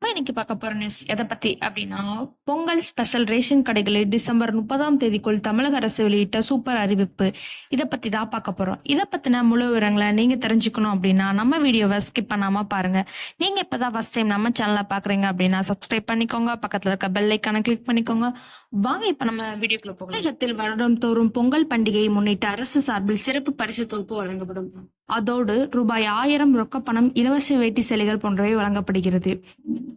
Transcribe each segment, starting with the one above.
நம்ம இன்னைக்கு பார்க்க போற நியூஸ் எதை பத்தி அப்படின்னா, பொங்கல் ஸ்பெஷல் ரேஷன் கடைகளில் டிசம்பர் 30ஆம் தேதிக்குள் தமிழக அரசு வெளியிட்ட சூப்பர் அறிவிப்பு. இத பத்தி தான் பார்க்க போறோம். இத பத்தின முழு விவரங்களை நீங்க தெரிஞ்சுக்கணும் அப்படின்னா, நம்ம வீடியோவை ஸ்கிப் பண்ணாம பாருங்க. நீங்க இப்பதான் ஃபர்ஸ்ட் டைம் நம்ம சேனலை பாக்குறீங்க அப்படின்னா சப்ஸ்கிரைப் பண்ணிக்கோங்க. பக்கத்துல இருக்க பெல் ஐக்கான கிளிக் பண்ணிக்கோங்க. வாங்க இப்ப நம்ம வீடியோக்குள்ள போகலாம். தமிழகத்தில் வருடம் தோறும் பொங்கல் பண்டிகையை முன்னிட்டு அரசு சார்பில் சிறப்பு பரிசு தொகுப்பு வழங்கப்படும். அதோடு ரூபாய் 1000 ரொக்கப்பணம், இலவச வேட்டி சேலைகள் போன்றவை வழங்கப்படுகிறது.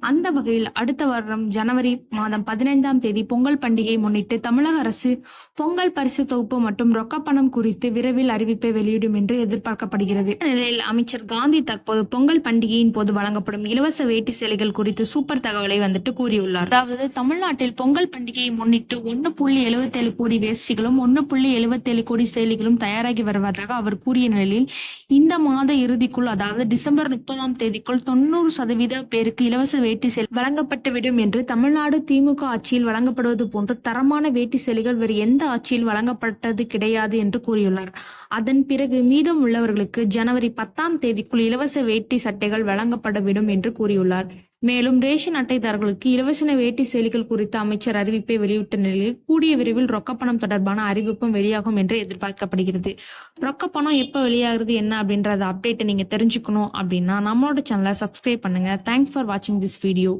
அந்த வகையில் அடுத்த வருடம் ஜனவரி மாதம் 15ஆம் தேதி பொங்கல் பண்டிகையை முன்னிட்டு தமிழக அரசு பொங்கல் பரிசு தொகுப்பு மற்றும் ரொக்கப்பணம் குறித்து விரைவில் அறிவிப்பை வெளியிடும் என்று எதிர்பார்க்கப்படுகிறது. இந்த நிலையில் அமைச்சர் காந்தி தற்போது பொங்கல் பண்டிகையின் போது வழங்கப்படும் இலவச வேட்டி சேலைகள் குறித்து சூப்பர் தகவலை கூறியுள்ளார். அதாவது தமிழ்நாட்டில் பொங்கல் பண்டிகையை முன்னிட்டு 1.77 கோடி வேஷ்டிகளும் 1.77 கோடி சேலைகளும் தயாராகி வருவதாக அவர் கூறிய நிலையில் இந்த மாத இறுதிக்குள், அதாவது டிசம்பர் 30ஆம் தேதிக்குள் 90% பேருக்கு இலவச வேட்டி சேலை வழங்கப்பட்டுவிடும் என்று தமிழ்நாடு திமுக ஆட்சியில் வழங்கப்படுவது போன்று தரமான வேட்டி சேலைகள் வேறு எந்த ஆட்சியில் வழங்கப்பட்டது கிடையாது என்று கூறியுள்ளார். அதன் பிறகு மீதம் உள்ளவர்களுக்கு ஜனவரி 10ஆம் தேதிக்குள் இலவச வேட்டி சட்டைகள் வழங்கப்படவிடும் என்று கூறியுள்ளார். மேலும் ரேஷன் அட்டைதாரர்களுக்கு இலவச வேட்டி சேலைகள் குறித்த அமைச்சர் அறிவிப்பை வெளியிட்ட நிலையில் கூடிய விரைவில் ரொக்கப்பணம் தொடர்பான அறிவிப்பும் வெளியாகும் என்று எதிர்பார்க்கப்படுகிறது. ரொக்கப்பணம் எப்போ வெளியாகிறது என்ன அப்படின்றத அப்டேட்டை நீங்க தெரிஞ்சுக்கணும் அப்படின்னா நம்மளோட சேனலை சப்ஸ்கிரைப் பண்ணுங்க. தேங்க்ஸ் ஃபார் வாட்சிங் திஸ் வீடியோ.